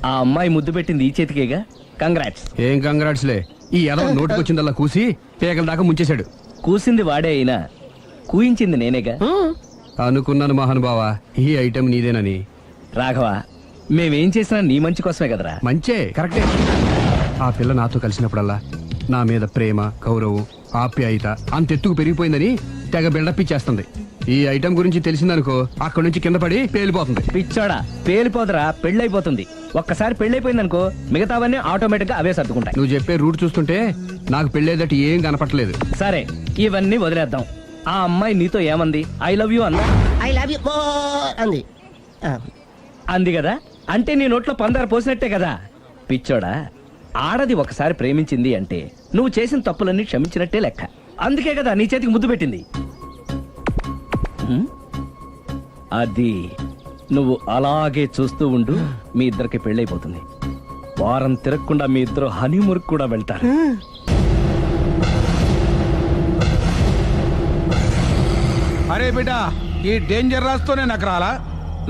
ఆ అమ్మాయి ముద్దు పెట్టింది ఈ చేతికేగా. కంగ్రాట్స్. ఏం కంగ్రాట్స్లే, ఈ ఎదవ నోటికొచ్చిందల్లా కూసి పేకల దాకా ముంచేశాడు. కూసింది వాడే అయినా కూయించింది నేనేగా. అనుకున్నాను మహానుభావా, ఈ ఐటెం నీదేనని. రాఘవ, మేమేం చేసినా నీ మంచి కోసమే కదరా. మంచే, కరెక్టే. ఆ పిల్ల నాతో కలిసినప్పుడల్లా నా మీద ప్రేమ, గౌరవం, ఆప్యాయత అంతెత్తుకు పెరిగిపోయిందని తెగ బిల్డప్ ఇచ్చేస్తుంది. ఈ ఐటెం గురించి తెలిసిందనుకో, అక్కడి నుంచి కింద పడి పేలిపోతుంది. పిచ్చోడా, పేలిపోదరా, పెళ్ళైపోతుంది. ఒక్కసారి పెళ్ళైపోయిందనుకో మిగతావన్నీ ఆటోమేటిక్ గా అవే సర్దుకుంటాయి. నువ్వు చెప్పే రూట్ చూస్తుంటే నాకు పెళ్ళేదట ఏం కనపట్లేదు. సరే, ఇవన్నీ వదిలేద్దాం. ఆ అమ్మాయి నీతో ఏమంది? ఐ లవ్ యూ అన్నా? ఐ లవ్ యూ అంది. అంది కదా, అంటే నీ నోట్లో పందారు పోసినట్టే కదా. పిచ్చోడా, ఆడది ఒకసారి ప్రేమించింది అంటే నువ్వు చేసిన తప్పులన్నీ క్షమించినట్టే లెక్క. అందుకే కదా నీ చేతికి ముద్దు పెట్టింది. అది నువ్వు అలాగే చూస్తూ ఉండు, మీ ఇద్దరికి పెళ్ళైపోతుంది. వారం తిరగకుండా మీ ఇద్దరు హనీమూర్కి కూడా వెళ్తారు. అరే బిడ్డ, ఈ డేంజర్ రాస్తూనే నాకు రాలా?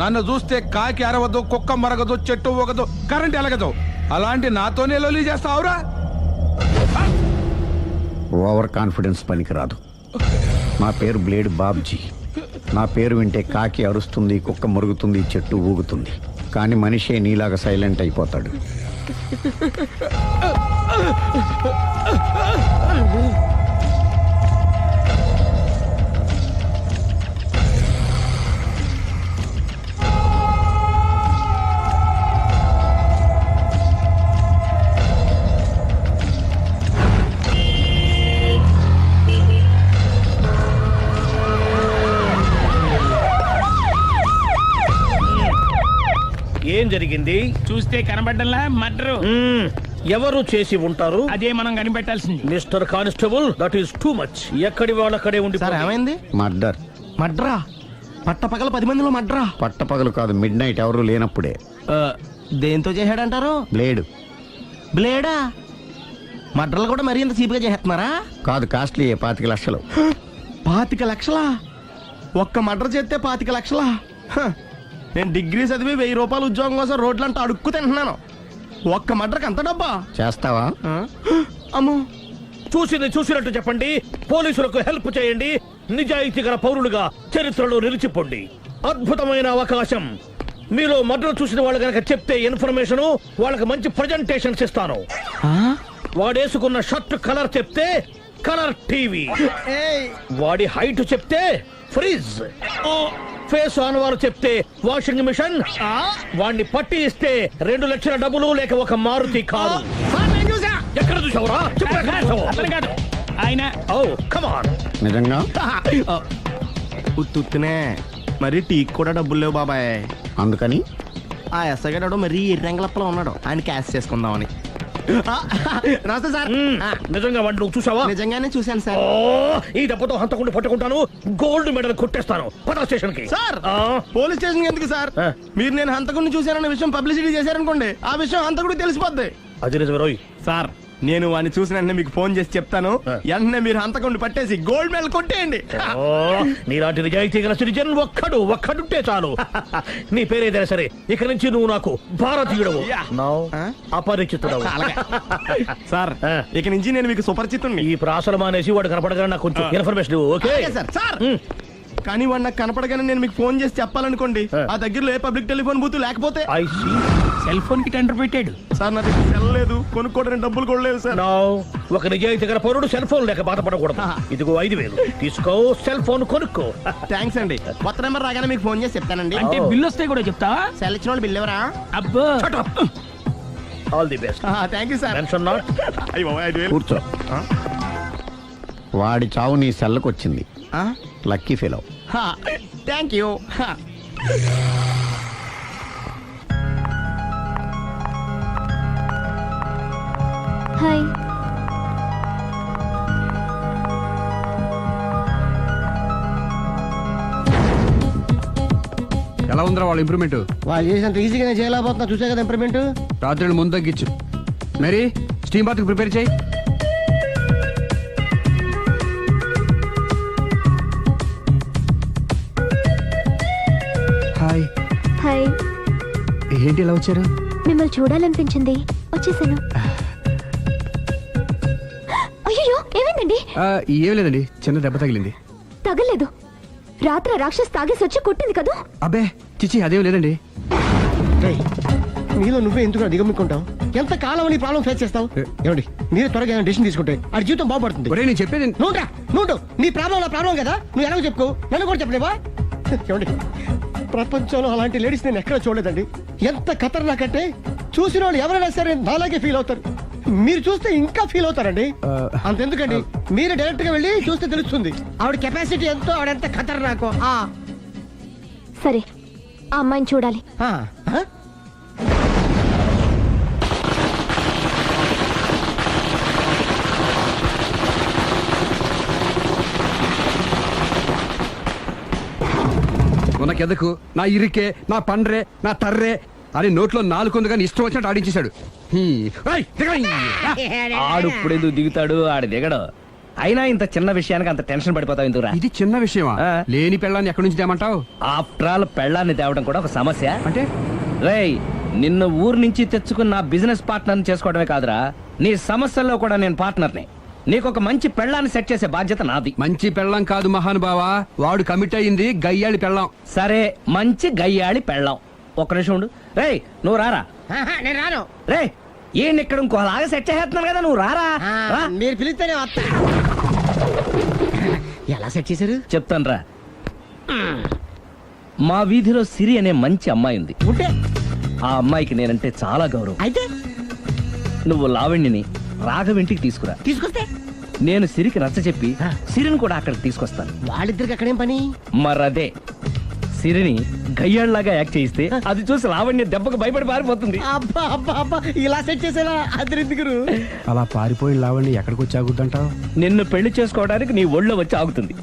నన్ను చూస్తే కాకి అరవదు, కుక్క మరగదు, చెట్టు ఒకదు, కరెంట్ ఎలగదు. అలాంటి నాతోనే లొలి చేస్తావురా? ఓవర్ కాన్ఫిడెన్స్ పనికిరాదు. నా పేరు బ్లేడ్ బాబ్జీ. నా పేరు వింటే కాకి అరుస్తుంది, కుక్క మురుగుతుంది, చెట్టు ఊగుతుంది. కానీ మనిషే నీలాగా సైలెంట్ అయిపోతాడు. ఏం జరిగింది? చూస్తే కనబడ్డంలా మర్డరు. ఎవరు చేసి ఉంటారు? అదే మనం కనిపెట్టాల్సింది. Mister constable, that is too much. ఎక్కడి వాళ్ళక్కడే ఉండి. సార్ ఏమైంది? మర్డర్. మడ్రా? పట్టపగల 10 మందిలో మడ్రా? పట్టపగలు కాదు, మిడ్ నైట్ ఎవరు లేనప్పుడే. దేంతో చేశాడంటారు? బ్లేడ్. బ్లేడా? మడ్రలు కూడా మరీ ఇంత చీప్గా చేస్తున్నారా? కాదు, కాస్ట్లీ 25 లక్షలు. 25 లక్షలా? ఒక్క మడ్ర చేస్తే 25 లక్షలా? నేను డిగ్రీ చదివి 1000 రూపాయలు ఉద్యోగం కోసం రోడ్లంతా అడుక్కు తింటున్నాను. ఒక్క మడ్రకు అంత డబ్బా? చేస్తావా? అమ్మో, చూసింది చూసినట్టు చెప్పండి. పోలీసులకు హెల్ప్ చేయండి. నిజాయితీ గల పౌరులుగా చరిత్రలో నిలిచిపోండి. అద్భుతమైన అవకాశం. మీలో మర్డర్ చూసిన వాళ్ళు కనుక చెప్తే ఇన్ఫర్మేషన్, వాళ్ళకి మంచి ప్రజెంటేషన్స్ ఇస్తాను. వాడేసుకున్న షర్ట్ కలర్ చెప్తే కలర్ టీవీ, వాడి హైట్ చెప్తే ఫ్రిజ్, ఫేస్ ఆన్ వారు చెప్తే వాషింగ్ మిషన్, వాడిని పట్టి ఇస్తే 2 లక్షల డబ్బులు లేక ఒక మారుతి కారు. ఎక్కడ చూసావురా? అతను కాదు ఆయన. Oh come on. నిజంగా? ఉత్తునే మరి టీకి కూడా డబ్బులు లేవు బాబాయ్. అందుకని ఆ ఎస్ఐ గారు మరీ ఎర్రంగలప్పలో ఉన్నాడు, ఆయన క్యాష్ చేసుకుందామని. నమస్తే సార్. నిజంగా వాడిని నువ్వు చూసావా? నిజంగానే చూశాను సార్. ఈ దెబ్బతో హంతకుండా పట్టుకుంటాను, గోల్డ్ మెడల్ కొట్టేస్తాను. పద స్టేషన్ కి. సార్, పోలీస్ స్టేషన్ ఎందుకు సార్? మీరు నేను హంతకుడిని చూశానన్న విషయం పబ్లిసిటీ చేశారనుకోండి, ఆ విషయం హంతకుడికి తెలిసిపోద్ది. అది నిజమే రోయ్. సార్, నేను వాడిని చూసిన వెంటనే మీకు ఫోన్ చేసి చెప్తాను. వెంటనే మీరు హంతకుడిని పట్టేసి గోల్డ్ మెడల్ కొట్టేయండి. నీలాంటి నిజాయితీ గల సిటిజన్ ఒక్కడుంటే చాలు. నీ పేరేదైనా సరే, ఇక నుంచి నువ్వు నాకు భారతీయుడవు, అపరిచితుడవు. సార్, ఇక నుంచి నేను మీకు సుపరిచితుడిని. ఈ ప్రాసలు మానేసి వాడు కనపడగానే నాకు కొంచెం ఇన్ఫర్మేషన్. Okay sir. కానీ వాడు నాకు కనపడగానే నేను మీకు ఫోన్ చేసి చెప్పాలనుకోండి, ఆ దగ్గరలో ఏ పబ్లిక్ టెలిఫోన్ బూత్ లేకపోతే. సెల్ ఫోన్ కి టెండర్ పెట్టాడు సార్. నా దగ్గర సెల్ లేదు, కొనుక్కోవడానికి డబ్బులు కూడా లేదు సార్. ఒక నిజాయితీ గల పౌరుడు సెల్ ఫోన్ లేక బాధపడకూడదు. ఇదిగో 5000 తీసుకో, సెల్ ఫోన్ కొనుక్కో. థ్యాంక్స్ అండి. కొత్త నెంబర్ రాగానే మీకు ఫోన్ చేసి చెప్తానండి. అంటే బిల్ వస్తే కూడా చెప్తావా? సెల్ ఇచ్చిన వాళ్ళు బిల్ ఎవరా? అబ్బో, all the best. Thank you sir. Tension not. కూర్చో. వాడి చావు నీ సెల్లకు వచ్చింది. Lucky fellow. Thank you. Hi. ఎలా ఉందిరా వాళ్ళ ఇంప్రూవ్మెంట్? వాళ్ళు చేసినంత ఈజీగానే చేయలేకపోతున్నా, చూసే కదా ఇంప్రూవ్మెంట్. రాత్రి ముందు తగ్గించు. మరి స్టీమ్ బాత్ ప్రిపేర్ చేయి. హాయ్. హాయ్. ఏంటి ఇలా వచ్చారు? మిమ్మల్ని చూడాలనిపించింది వచ్చేసాను. అయ్యో ఏమైందండి? ఏం లేదండి, చిన్న దెబ్బ తగిలింది. తగలేదు. రాత్రి రాక్షస్ తాగేసి వచ్చి కొట్టింది కదా. అబ్బే చిచి అదేం లేదండి. రేయ్, నీలో నువ్వే ఎందుకు దిగమ్ముకుంటావు? ఎంత కాలం నీ ప్రాబ్లం ఫేస్ చేస్తావు? ఏమండి మీరే త్వరగా డెసిషన్ తీసుకుంటే ఆ జీవితం బాగుపడుతుంది. ఒరే నేను చెప్పేది నువ్వు నీ ప్రాబ్లం నా ప్రాబ్లం కదా, నువ్వు ఎలాగో చెప్పుకో, నన్ను కూడా చెప్పలేవా? ఏమండి ప్రపంచంలో అలాంటి లేడీస్ నేను ఎక్కడ చూడలేదండి. ఎంత ఖతర్నాకంటే చూసిన వాళ్ళు ఎవరైనా సరే నాలాగే ఫీల్ అవుతారు. మీరు చూస్తే ఇంకా ఫీల్ అవుతారండి. అంతెందుకండి, మీరు డైరెక్ట్ గా వెళ్ళి చూస్తే తెలుస్తుంది ఆవిడ కెపాసిటీ ఎంతో, ఆవిడ ఎంత ఖతర్నాకో. సరే ఆ అమ్మాయిని చూడాలి. ఉనకెదకు నా ఇరికే నా పండ్రే నా తర్రే అని నోట్లో నాలుగు కానీ ఇష్టం వచ్చినట్టు ఆడించేశాడు. ఆడు ఇప్పుడు ఎందుకు దిగుతాడు, ఆడు దిగడు. అయినా ఇంత చిన్న విషయానికి అంత టెన్షన్ పడిపోతావు ఎందుకురా? ఇది చిన్న విషయమా? లేని పెళ్ళాన్ని ఎక్కడి నుంచి తేమంటావు? ఆఫ్టర్ ఆల్ పెళ్ళాన్ని తేవడం కూడా ఒక సమస్య అంటే రేయ్, నిన్ను ఊరు నుంచి తెచ్చుకున్న నా బిజినెస్ పార్ట్నర్ని చేసుకోవడమే కాదురా, నీ సమస్యల్లో కూడా నేను పార్ట్నర్ని. నీకు ఒక మంచి పెళ్ళాన్ని సెట్ చేసే బాధ్యత నాది. మంచి పెళ్ళం కాదు మహానుభావా, వాడు కమిట్ అయ్యింది గయ్యాళి పెళ్ళం. సరే మంచి గయ్యాళి పెళ్ళాం. ఒక్క నిమిషం ఉండు. రేయ్ నువ్వు రారా. నేను రాను. రే ఈయన ఇక్కడ ఇంకోలాగా సెట్ చేస్తున్నాను కదా, నువ్వు రారా. రా. మీరు పిలిస్తేనే వస్తా. ఎలా సెట్ చేశారు చెప్తాను రా. మా వీధిలో సిరి అనే మంచి అమ్మాయి ఉంది. ఉంటే ఆ అమ్మాయికి నేనంటే చాలా గౌరవం. అయితే నువ్వు లావణ్యని రాఘవింటికి తీసుకురా. తీసుకొస్తే నేను సిరికి నచ్చ చెప్పి సిరిని కూడా అక్కడికి తీసుకొస్తాను. వాళ్ళిద్దరికి అక్కడేం పని? మరదే సిరిని గయ్యాళ్ళలాగా యాక్ట్ చేయిస్తే అది చూసి లావణ్య దెబ్బకు భయపడి పారిపోతుంది. అబ్బా అబ్బా అబ్బా, ఇలా సెట్ చేసేలా అద్దరిద్దరు. అలా పారిపోయిన లావణ్ణి ఎక్కడికి వచ్చి ఆగుద్దంటావు? నిన్ను పెళ్లి చేసుకోవడానికి నీ ఒళ్ళో వచ్చి ఆగుతుంది.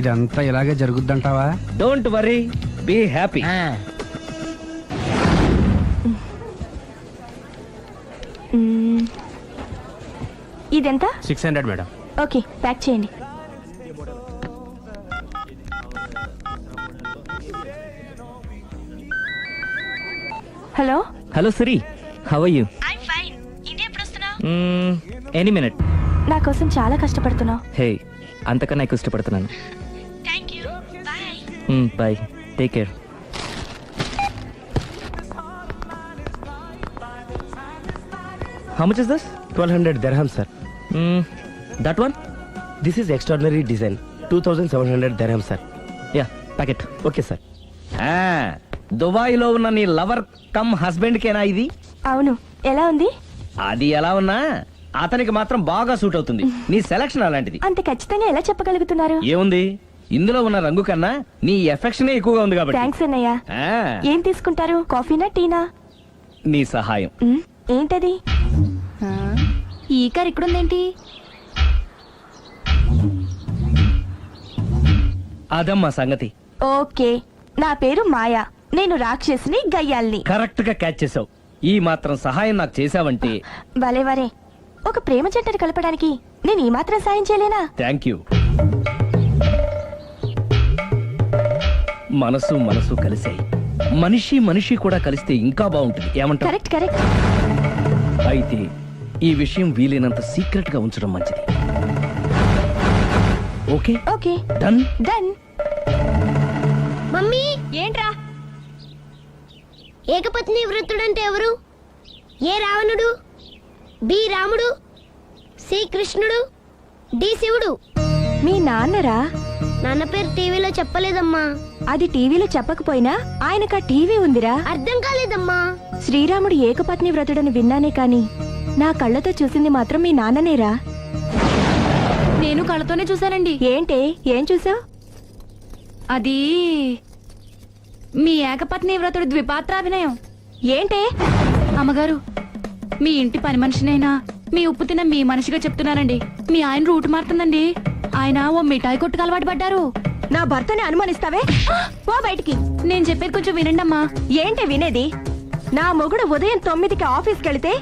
ఇదంతా ఇలాగే జరుగుద్దంటావా? Don't worry, be happy. ఇదెంత? 600 మేడం. ఓకే ప్యాక్ చేయండి. Hello hello Siri, how are you? Any minute. నా కోసం చాలా కష్టపడుతున్నావు. హే, అంతకన్నా ఎక్కువ ఇష్టపడుతున్నాను. Bye, take care. How much is this? 1200 dirhams, sir. That one? This is extraordinary design. 2700 dirhams, sir. Yeah, pack it. Okay, sir. Dubai లో ఉన్న నీ లవర్ కమ్ హస్బెండ్ కేనా ఇది? అవును. ఎలా ఉంది? అది ఎలా ఉన్నా అతనికి మాత్రం బాగా సూట్ అవుతుంది. నీ సెలక్షన్ అలాంటిది. అంత ఖచ్చితంగా ఎలా చెప్పగలుగుతున్నారు? ఏముంది, ఇందులో ఉన్న రంగు కన్నా నీ ఎఫెక్షనే ఎక్కువగా ఉంది కాబట్టి. థ్యాంక్స్ అన్నయ్య. ఏం తీసుకుంటారు, కాఫీనా టీనా? నీ సహాయం. ఏంటది? ఈ కార్ ఇక్కడుందేంటి? అదమ్మా సంగతి. ఓకే, నా పేరు మాయా. నేను రాక్షసిని, గయ్యాల్ని. కరెక్ట్ గా క్యాచ్ చేసావు. ఈ మాత్రం సహాయం నాకు చేసావంటే. భలేవరే, ఒక ప్రేమ జంటని కలపడానికి నేను ఈ మాత్రం సాయం చేయలేనా? Thank you. మనసు మనసు కలిసాయి, మనిషి మనిషి కూడా కలిస్తే ఇంకా బాగుంటుంది. ఏమంటావు? Correct correct. అయితే ఈ విషయం వీలైనంత సీక్రెట్ గా ఉంచడం మంచిది. Okay okay, done done. Mummy, ఏంట్రా? ఏకపత్ని వృత్తుడంటే ఎవరు? ఏ రావణుడు, బి రాముడు, సి కృష్ణుడు, డి శివుడు. మీ నాన్నరా? నాన్న పేరు టీవీలో చెప్పలేదమ్మా. అది టీవీలో చెప్పకపోయినా ఆయనకా టీవీ ఉందిరా. అర్థం కాలేదమ్మా. శ్రీరాముడు ఏకపత్ని వ్రతుడని విన్నానే కాని నా కళ్ళతో చూసింది మాత్రం మీ నాన్ననేరా. నేను కళ్ళతోనే చూశానండి. ఏంటే, ఏం చూసావు? అది మీ ఏకపత్ని వ్రతుడు ద్విపాత్రాభినయం. ఏంటే? అమ్మగారు, మీ ఇంటి పని మనిషినైనా మీ ఉప్పు తిన్న మీ మనిషిగా చెప్తున్నానండి. మీ ఆయన రూట్ మారుతుందండి. ఆయన ఓ మిఠాయి కొట్టుకు అలవాటు పడ్డారు. నా భర్తని అనుమానిస్తావే? పో బయటికి. నేను చెప్పేది కొంచెం వినండి అమ్మా. ఏంటి వినేది? నా మొగుడు ఉదయం 9కి ఆఫీస్కి వెళితే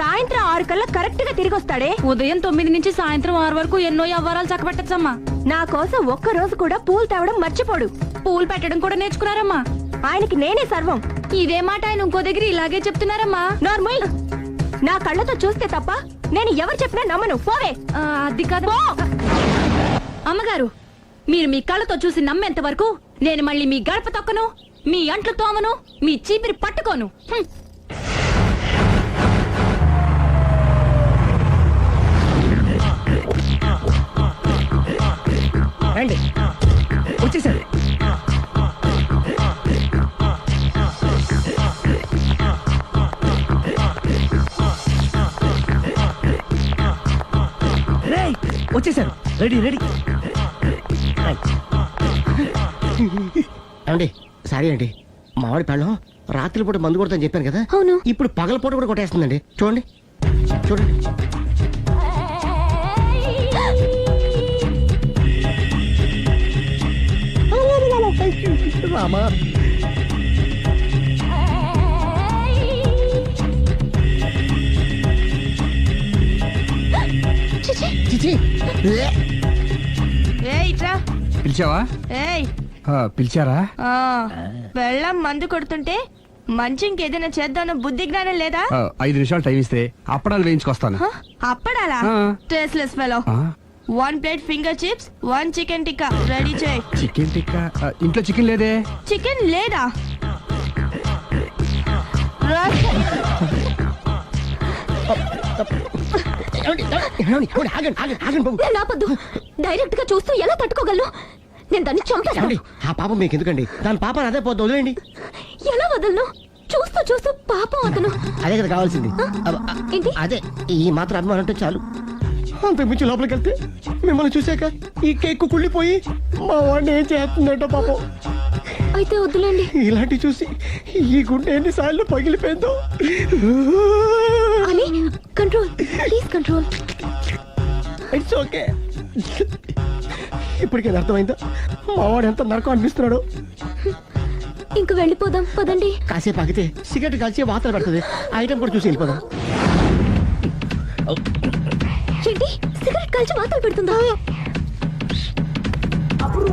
సాయంత్రం 6 కల్లా కరెక్ట్ గా తిరిగి వస్తాడే. ఉదయం 9 నుంచి సాయంత్రం 6 వరకు ఎన్నో వ్యవహారాలు చక్కబెట్టచ్చమ్మా. నా కోసం ఒక్క రోజు కూడా పూలు తేవడం మర్చిపోడు. పూలు పెట్టడం కూడా నేర్చుకున్నారమ్మా. ఆయనకి నేనే సర్వం. ఇదే మాట ఆయన ఇంకో దగ్గర ఇలాగే చెప్తున్నారమ్మా. నార్మల్ నా కళ్ళతో చూస్తే తప్ప నేను ఎవరు చెప్పినా నమ్మను. పోవే. అది కాదు అమ్మగారు, మీరు మీ కళ్ళతో చూసి నమ్మేంత వరకు నేను మళ్ళీ మీ గడప తొక్కను, మీ అంట్లు తోమను, మీ చీపిరి పట్టుకోను. హ్మ్. రండి, వచ్చేసారు. రేయ్, వచ్చేసారు. Ready ready. ఏమండి సారీ అండి, మామిడి పళ్ళం రాత్రిపూట మందు కొడతాను చెప్పాను కదా. అవును. ఇప్పుడు పగలపూట కూడా కొట్టేస్తుందండి. చూడండి చూడండి. రామా చిచి. పిలిచావా? పిలిచారా? వెళ్ళం మందు కొడుతుంటే మంచి ఇంకేదైనా చేద్దాం బుద్ధి జ్ఞానం లేదా? 5 నిమిషాలు టైం ఇస్తే అప్పడాలు వేయించుకొస్తాను. అప్పడాలా? ఆ. Tasteless fellow. 1 plate finger chips, 1 chicken tikka ready చేయి. చికెన్ టిక్కా? ఇంట్లో చికెన్ లేదే. చికెన్ లేదా? నేను ఆపొద్దు. డైరెక్ట్ గా చూస్తూ ఎలా తట్టుకోగలను? నేను దాన్ని చంపేస్తాను. ఆ పాపం మీకు ఎందుకండి? దాని పాప అదే పోతుంది, వదిలేండి. ఎలా వదలను? చూస్తూ చూస్తూ పాపం అతను. అదే కదా కావాల్సింది. ఏంటి? అదే ఈ మాత్రం అభిమానం అంటే చాలు. అంతకు మించి లోపలికి వెళ్తే మిమ్మల్ని చూసాక ఈ కేక్ కుళ్ళిపోయి మా వాడిని ఏం చేస్తుందంటో పాపం. అయితే వద్దులేండి. ఇలాంటి చూసి ఈ గుండె ఎన్నిసార్లు పగిలిపోయిందో. అని control, please control. It's okay. ఇప్పటికే అర్థమైందా మా వాడు ఎంత నరకం అనిపిస్తున్నాడు? ఇంక వెళ్ళిపోదాం పదండి. కాసేపు ఆగితే సిగరెట్ కాల్చి వాతలు పెడుతుంది. ఆ ఐటమ్ కూడా చూసి వెళ్ళిపోదాం. ఏంటి సిగరెట్ కాల్చి వాతలు పెడుతుందా?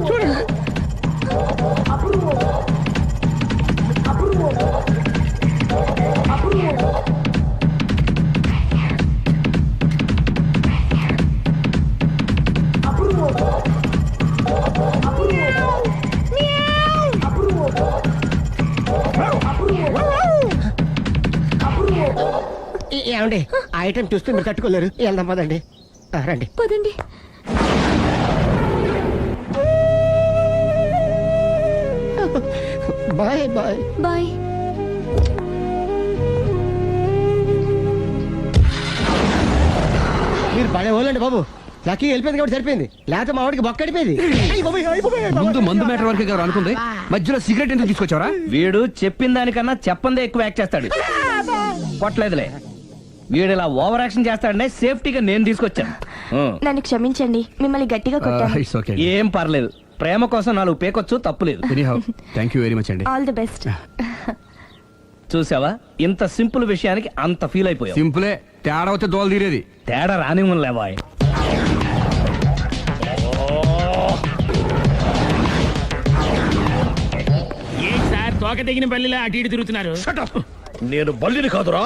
చూడండి. ఏమండి ఆ ఐటమ్ చూస్తే మీరు తట్టుకోలేరు. వెళ్దాం పదండి. రండి పదండి. Bye bye bye. మీరు పడే వాళ్ళండి బాబు. లక్కీ వెళ్ళిపోయింది కాబట్టి సరిపోయింది, లేకపోతే మా వాడికి బొక్క అడిపోయింది. ముందు మందు మ్యాటర్ వరకే కదా అనుకుంది, మధ్యలో సిగరెట్ ఎందుకు తీసుకొచ్చావరా? వీడు చెప్పిన దానికన్నా చెప్పందే ఎక్కువ యాక్ట్ చేస్తాడు. కొట్టలేదులే. వీడు ఇలా ఓవర్ యాక్షన్ చేస్తాడనే సేఫ్టీగా నేను తీసుకొచ్చాను. నన్ను క్షమించండి, మిమ్మల్ని గట్టిగా కొట్టాను. It's okay. ఏం పర్లేదు. ప్రేమ కోసం 4 పేకొచ్చు, తప్పులేదు. Anyhow thank you very much అండి. All the best. చూసావా, ఇంత సింపుల్ విషయానికి అంత ఫీల్ అయిపోయావు. సింపులే, తేడా వస్తే దోలు తీరేది. తేడా రానివ్వలే బాయ్. ఏం సార్ తోక తెగిన బల్లిలా అటు ఇటు తిరుగుతున్నారు? నేను బల్లిని కాదురా,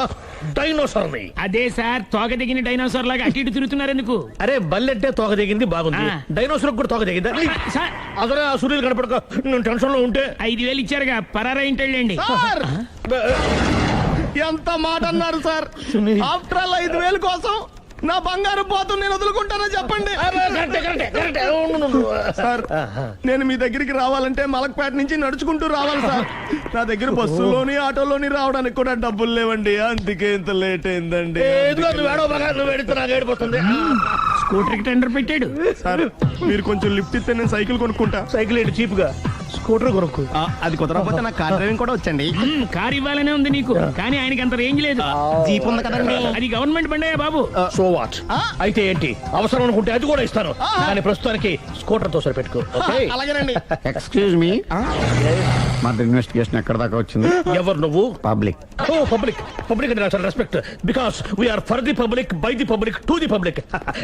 డైనోసార్ని. అదే సార్ తోక తెగిన డైనోసార్ లాగా అటు ఇటు తిరుగుతున్నారు ఎందుకు? అరే బల్లెట్టే తోక దిగింది బాగుంది, ఆ. డైనోసార్ కూడా తోక దిగిందా? సార్ అదరే ఆ సూర్యులు కనపడక నేను టెన్షన్ లో ఉంటే 5,000 ఇచ్చారుగా, పరారా ఇంటండి. ఎంత మాట అన్నారు సార్? ఆఫ్టర్ ఆల్ 5,000 కోసం నా బంగారు పోతు నేను వదులుకుంటానో చెప్పండి. సార్ నేను మీ దగ్గరికి రావాలంటే మలక్పేట నుంచి నడుచుకుంటూ రావాలి సార్. నా దగ్గర బస్సులోని ఆటోలోని రావడానికి కూడా డబ్బులు లేవండి, అందుకే ఇంత లేట్ అయిందండి. స్కూటర్ కి టెండర్ పెట్టాడు. సార్ మీరు కొంచెం లిఫ్ట్ ఇస్తే నేను సైకిల్ కొనుక్కుంటా. సైకిల్ ఏంటి చీప్ గా, స్కూటర్ కొనుక్కు. అది కుదరకపోతే నాకు కార్ డ్రైవింగ్ కూడా వచ్చండి. కారు ఇవ్వాలనే ఉంది నీకు, కానీ ఆయనకి అంత రేంజ్ లేదు. జీప్ ఉంది కదండి. అది గవర్నమెంట్ బండయా బాబు. So what? అయితే ఏంటి, అవసరం అనుకుంటే అది కూడా ఇస్తాను, కానీ ప్రస్తుతానికి స్కూటర్ తో సరిపెట్టుకో. అలాగేనండి. Excuse me. మర్డర్ ఇన్వెస్టిగేషన్ ఎక్కడ దాకా వచ్చింది? ఎవరు నువ్వు? పబ్లిక్. ఓ పబ్లిక్. పబ్లిక్ అంటే చాలా respect because we are for the public, by the public, to the public.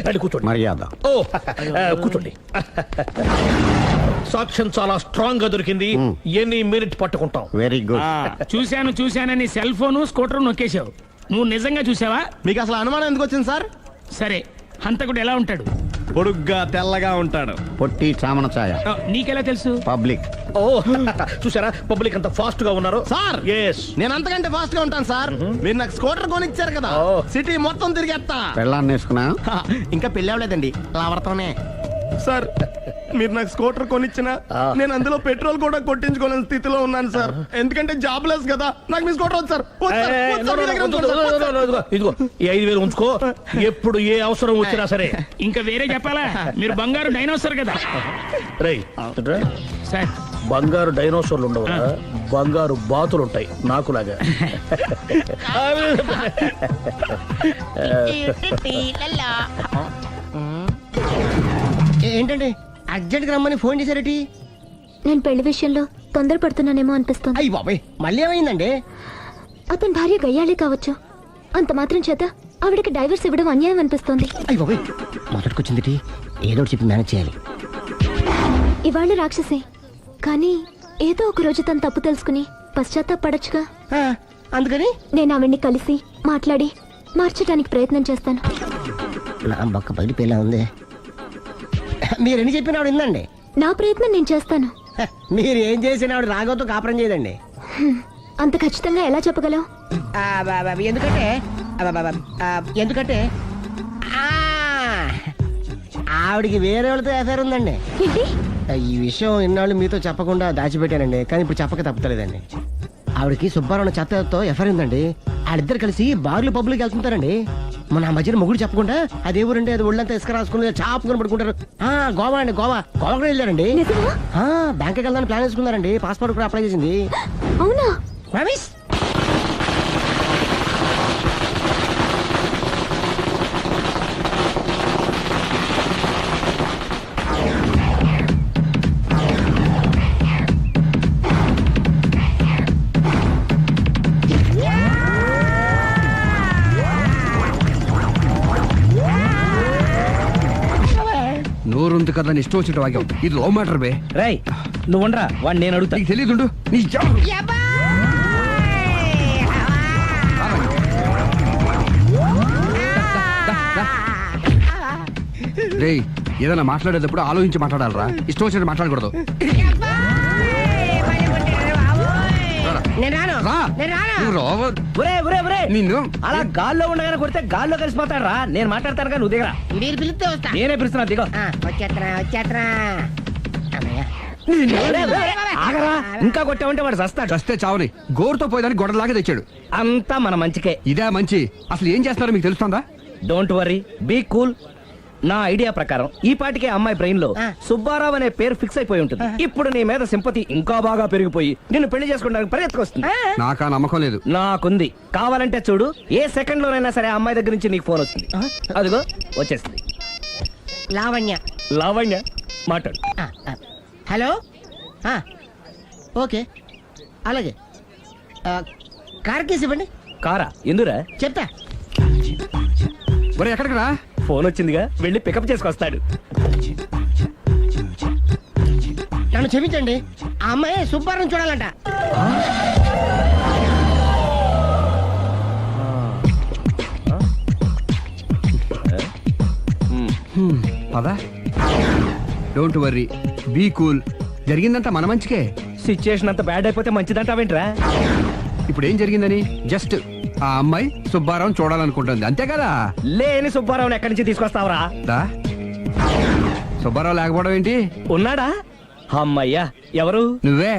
అని కూర్చోండి. మర్యాద. ఓ కూర్చోండి. సాక్ష్యం చాలా స్ట్రాంగ్ గా దొరికింది. ఎన్ని మినిట్ పట్టుకుంటాం. Very good. చూశానని సెల్ ఫోను స్కూటర్ నొక్కేశావు. నువ్వు నిజంగా చూసావా? మీకు అసలు అనుమానం ఎందుకు వచ్చింది సార్? సరే, హంతకుడు ఎలా ఉంటాడు? పొడుగ్గా తెల్లగా ఉంటాడు. పొట్టి చామన ఛాయ. నీకెలా తెలుసు? పబ్లిక్. ఓ చూసారా పబ్లిక్ అంత ఫాస్ట్ గా ఉన్నారు. సార్ ఎస్ నేను అంతకంటే ఫాస్ట్ గా ఉంటాను సార్. మీరు నాకు స్కూటర్ కొనిచ్చారు కదా, సిటీ మొత్తం తిరిగేస్తా. పెళ్ళాన్ని వేసుకున్నా? ఇంకా పెళ్లి అవ్వలేదండి, లావర్తోనే. సార్ మీరు నాకు స్కూటర్ కొనిచ్చిన నేను అందులో పెట్రోల్ కూడా కొట్టించుకోలేని స్థితిలో ఉన్నాను సార్. ఎందుకంటే జాబ్ లెస్ కదా. నాకు మీ స్కూటర్ వద్దు సార్. ఇదిగో ఈ 5,000 ఉంచుకో. ఎప్పుడు ఏ అవసరం వచ్చినా సరే. ఇంకా వేరే చెప్పాలా? మీరు బంగారు డైనోసార్ కదా. రేయ్ సార్, బంగారు డైనోసార్లు ఉండవు, బంగారు బాతులు ఉంటాయి నాకులాగా. ఏంటండి అర్జెంట్ గా రమ్మని ఫోన్ చేశారటి? నేను పెళ్లి విషయంలో తొందరపడుతున్నానేమో అనిపిస్తుంది. అయ్యి బాబాయ్ మళ్ళీ ఏమైందండి? అతని భార్య గయ్యాళే కావచ్చు. అంత మాత్రం చేత ఆవిడకి డైవర్స్ ఇవ్వడం అన్యాయం అనిపిస్తోంది. అయ్యి బాబాయ్ మొదటికొచ్చింది, ఏదో ఒకటి చెప్పి మేనేజ్ చేయాలి. ఇవాళ రాక్షసే, కానీ ఏదో ఒక రోజు తను తప్పు తెలుసుకుని పశ్చాత్తాపడొచ్చుగా. అందుకని నేను ఆవిడ్ని కలిసి మాట్లాడి మార్చడానికి ప్రయత్నం చేస్తాను. నా బక్క పది పిల్ల ఉంది. మీరెన్ని చెప్పిన ఆవిడ ఉందండి. నా ప్రయత్నం నేను చేస్తాను. మీరు ఏం చేసిన ఆవిడ రాగోతో కాపురం చేయదండి. అంత ఖచ్చితంగా ఎలా చెప్పగలవు? ఎందుకంటే ఎందుకంటే ఆవిడికి వేరే వాళ్ళతో ఎఫైర్ ఉందండి. ఏంటి? ఈ విషయం ఇన్నాళ్ళు మీతో చెప్పకుండా దాచిపెట్టానండి, కానీ ఇప్పుడు చెప్పక తప్పలేదండి. ఆవిడకి సుబ్బారావు చెత్తతో ఎఫైర్ ఉందండి. వాళ్ళిద్దరు కలిసి బార్లు పబ్లిక్ వెళ్తుంటారండి. మన ఆ మధ్యన మొగుడు చెప్పకుండా అదే ఊరండి, అది ఒళ్ళంతా ఇసుక రాసుకుని చాపుకొని పడుకుంటారు. గోవా అండి, గోవా కూడా వెళ్ళారండి. బ్యాంక్కి వెళ్దాని ప్లాన్ వేసుకున్నారండి. పాస్పోర్ట్ కూడా అప్లై చేసింది. అవునా? రమేష్ నోరుంది కదా ఇష్టం వచ్చినట్టు వాక్యం. ఇది లవ్ మ్యాటర్ బే. రై నువ్వు ఉండరా, వాడిని నేను అడుగుతా. నీకు తెలియదుండు. నీ రేయ్, ఏదైనా మాట్లాడేటప్పుడు ఆలోచించి మాట్లాడాలరా. ఇష్టం వచ్చినట్టు మాట్లాడకూడదు. నిన్ను అలా గాల్లో ఉండగానే కొడితే గాల్లో కలిసిపోతాడు రా. నేను మాట్లాడతాను కానీ నువ్వు దిగరా. మీరు పిలిస్తే వస్తా. నేనే పిలుస్తున్నా, దిగో. వచ్చేట్రా ఆగరా, ఇంకా కొట్టావంటే వాడు చస్తాడు. చస్తే చావని గోరుతో పోయేదాన్ని గొడవలాగా తెచ్చాడు. అంతా మన మంచికే. ఇదే మంచి. అసలు ఏం చేస్తారో మీకు తెలుస్తుందా? Don't worry, be cool. నా ఐడియా ప్రకారం ఈ పాటికే అమ్మాయి బ్రెయిన్ లో సుబ్బారావు అనే పేరు ఫిక్స్ అయిపోయి ఉంటుంది. ఇప్పుడు నీ మీద సింపతి ఇంకా బాగా పెరిగిపోయి నిన్ను పెళ్లి చేసుకోవడానికి పరిగెత్తుకొస్తుంది. నాకా నమ్మకం లేదు. నాకుంది. కావాలంటే చూడు, ఏ సెకండ్ లోనైనా సరే అమ్మాయి దగ్గర నుంచి నీకు ఫోన్ వస్తుంది. అదిగో వచ్చేస్తుంది. లావణ్య. లావణ్య మాట్లాడు. హలో. ఓకే అలాగే. కార్ కేసు ఇవ్వండి. కారా? ఎందురా? చెప్తా. మరి ఎక్కడికి రా? ఫోన్ వచ్చిందిగా, వెళ్ళి పికప్ చేసుకొస్తాడు. నన్ను క్షమించండి, ఆ అమ్మాయి సుబ్బారావు చూడాలంట. పదా. Don't worry, be cool. జరిగిందంతా మన మంచికే. సిచ్యుయేషన్ అంతా బ్యాడ్ అయిపోతే మంచిదంటావేంట్రా? ఇప్పుడు ఏం జరిగిందని జస్ట్ ఆ అమ్మాయి సుబ్బారావు చూడాలనుకుంటుంది, అంతే కదా. లేని సుబ్బారావుని ఎక్కడి నుంచి తీసుకొస్తావరా? సుబ్బారావు లేకపోవడం ఏంటి? ఉన్నాడా? అమ్మయ్యా. ఎవరు? నువ్వే.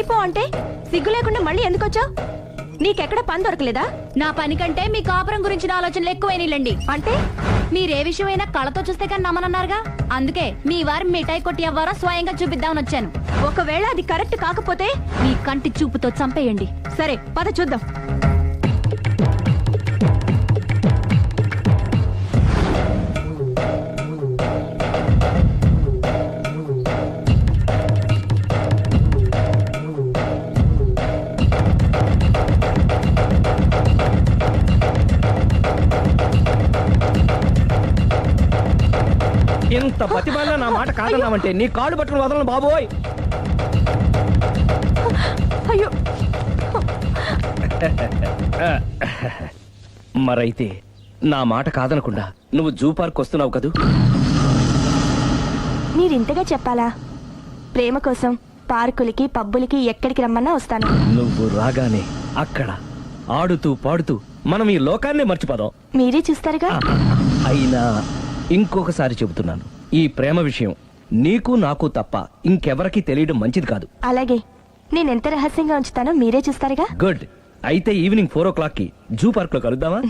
త్రీపో అంటే సిగ్గు లేకుండా మళ్ళీ ఎందుకు వచ్చావు? నీకెక్కడ పని దొరకలేదా? నా పని కంటే మీ కాపురం గురించిన ఆలోచనలు ఎక్కువైనాయిలండి. అంటే మీరే విషయమైనా కళ్ళతో చూస్తే కానీ నమ్మనన్నారుగా, అందుకే మీ వారి మిఠాయి కొట్టి అవ్వారో స్వయంగా చూపిద్దామని వచ్చాను. ఒకవేళ అది కరెక్ట్ కాకపోతే మీ కంటి చూపుతో చంపేయండి. సరే పద చూద్దాం. ఎంత బతిమాలినా నా మాట కాదన్నావంటే నీ కాళ్ళు పట్టుకుని వదలను బాబోయ్. అయ్యో మరైతే నా మాట కాదనకుండా నువ్వు జూ పార్క్ వస్తున్నావు కదూ? మీరింతగా చెప్పాలా? ప్రేమ కోసం పార్కులకి పబ్బులకి ఎక్కడికి రమ్మన్నా వస్తాను. నువ్వు రాగానే అక్కడ ఆడుతూ పాడుతూ మనం ఈ లోకాన్నే మర్చిపోదాం. మీరే చూస్తారుగా. అయినా ఇంకొకసారి చెబుతున్నాను, ఈ ప్రేమ విషయం నీకు నాకు తప్ప ఇంకెవరికి తెలియడం మంచిది కాదు. అలాగే, నేనెంత రహస్యంగా ఉంచుతానో మీరే చూస్తారుగా. గుడ్. అయితే ఈవినింగ్ 4 o'clock కి జూ పార్క్ లో కలుద్దామా?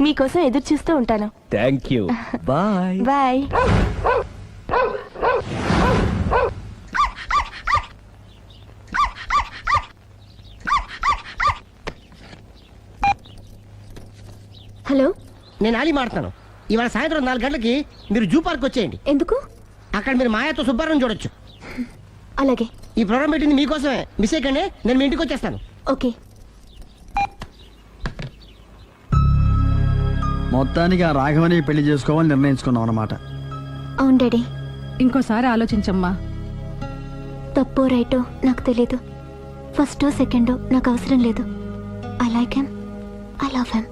మీకోసం ఎదురు చూస్తూ ఉంటాను. Thank you. Bye bye. Hello, నేను ఆలి మాడుతాను. ఇవాళ సాయంత్రం 4 గంటలకి మీరు జూ పార్క్ వచ్చేయండి. ఎందుకు? అక్కడ మీరు మాయాతో సుబ్బారావు చూడొచ్చు. అలాగే. ఈ ప్రోగ్రామ్ పెట్టింది మీకోసమే. మిస్ అయ్యకండి, నేను మీ ఇంటికి వచ్చేస్తాను. ఓకే. మొత్తానికి ఆ రాఘవని పెళ్లి చేసుకోవాలని నిర్ణయించుకున్నాం అన్నమాట. అవును డాడీ. ఇంకోసారి ఆలోచించమ్మా. తప్పో రైటో నాకు తెలీదు. ఫస్టో సెకండో నాకు అవసరం లేదు. I like him, I love him.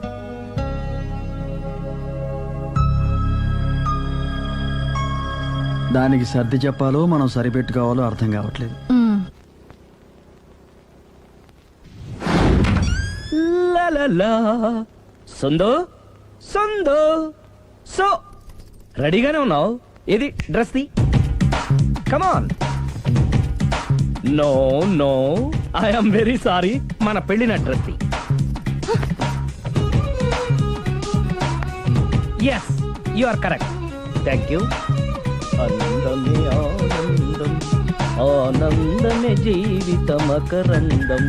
దానికి సర్ది చెప్పాలో మనం సరిపెట్టుకోవాలో అర్థం కావట్లేదు. లలలా. సందో సందో సో రెడీగానే ఉన్నావు? ఇది డ్రెస్ ది. Come on. No no, I'm very sorry. మన పెళ్ళిన డ్రెస్ ది. Yes, you are correct. Thank you. అందమే ఆనందం, ఆనందమే జీవితమకరందం.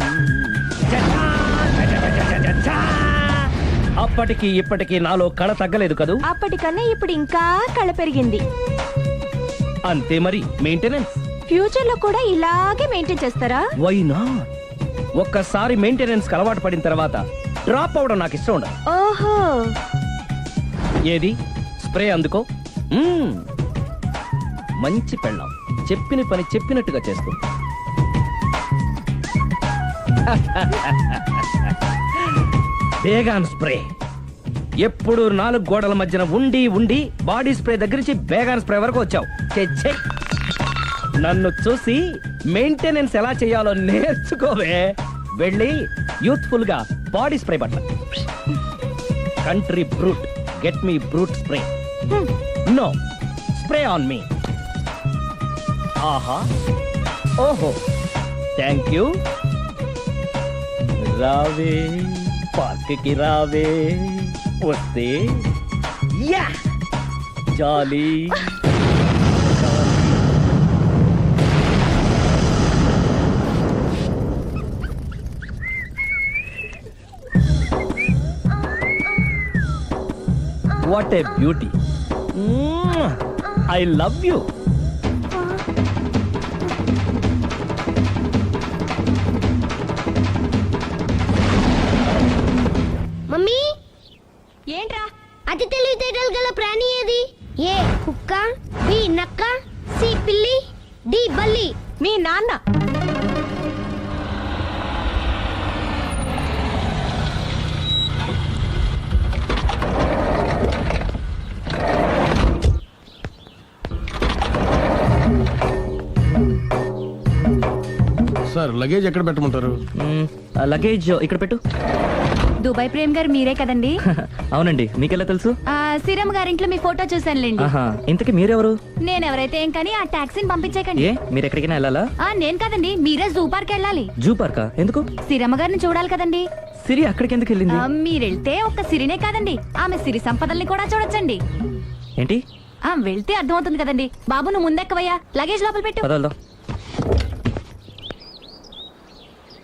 అప్పటికి ఇప్పటికి నాలో కళ తగ్గలేదు కదూ? అప్పటికన్నా ఇప్పుడు ఇంకా కళ పెరిగింది. అంతే మరి. మెయింటెనెన్స్ ఫ్యూచర్ లో కూడా ఇలాగే మెయింటైన్ చేస్తారా? Why not? ఒక్కసారి మెయింటెనెన్స్ అలవాటు పడిన తర్వాత డ్రాప్ అవడం నాకు ఇష్టం ఉండదు. ఓహో. ఏది స్ప్రే అందుకో. మంచి పెళ్ళాం, చెప్పిన పని చెప్పినట్టుగా చేస్తుంది. Baygon spray. ఎప్పుడు 4 గోడల మధ్యన ఉండి ఉండి బాడీ స్ప్రే దగ్గర నుంచి బేగాన్ స్ప్రే వరకు వచ్చావు. ఛే, నన్ను చూసి మెయింటెనెన్స్ ఎలా చేయాలో నేర్చుకోవే. వెళ్ళి యూత్ఫుల్ గా బాడీ స్ప్రే పట్ల. Country Brut, get me Brut spray. No, spray on me. ఆహా, ఓహో, థ్యాంక్ యూ. రావే పార్క్కి రావే, వస్తే యా jolly. What a beauty. I love you. Mummy, ఏంట్రా? అతి తెలివితేటలు గల ప్రాణి ఏది? ఏ కుక్క, బి నక్క, సి పిల్లి, డి బల్లి. మీ నాన్న. సార్, లగేజ్ ఎక్కడ పెట్టమంటారు? లగేజ్ ఇక్కడ పెట్టు. దుబాయ్ ప్రేమ్ గారు మీరే కదండి? అవునండి, మీకెలా తెలుసు? సిరమ్మ గారింట్లో మీ ఫోటో చూసానులేండి. ఇంతకీ మీరెవరు? నేనెవరైతే ఏం కానీ ఆ టాక్సీని పంపించేకండి. మీరు ఎక్కడికైనా వెళ్ళాలా? నేను కదండి, మీరే జూ పార్క్ వెళ్ళాలి. జూ పార్కా? ఎందుకు? సిరమ్మ గారిని చూడాలి కదండి. సిరి అక్కడికి ఎందుకు వెళ్ళింది? మీరెళ్తే ఒక్క సిరినే కాదండి, ఆమె సిరి సంపదల్ని కూడా చూడొచ్చండి. ఏంటి? వెళ్తే అర్థమవుతుంది కదండి. బాబు నువ్వు ముందెక్కవయ్యా, లగేజ్ లోపల పెట్టు. పదవల్దాం.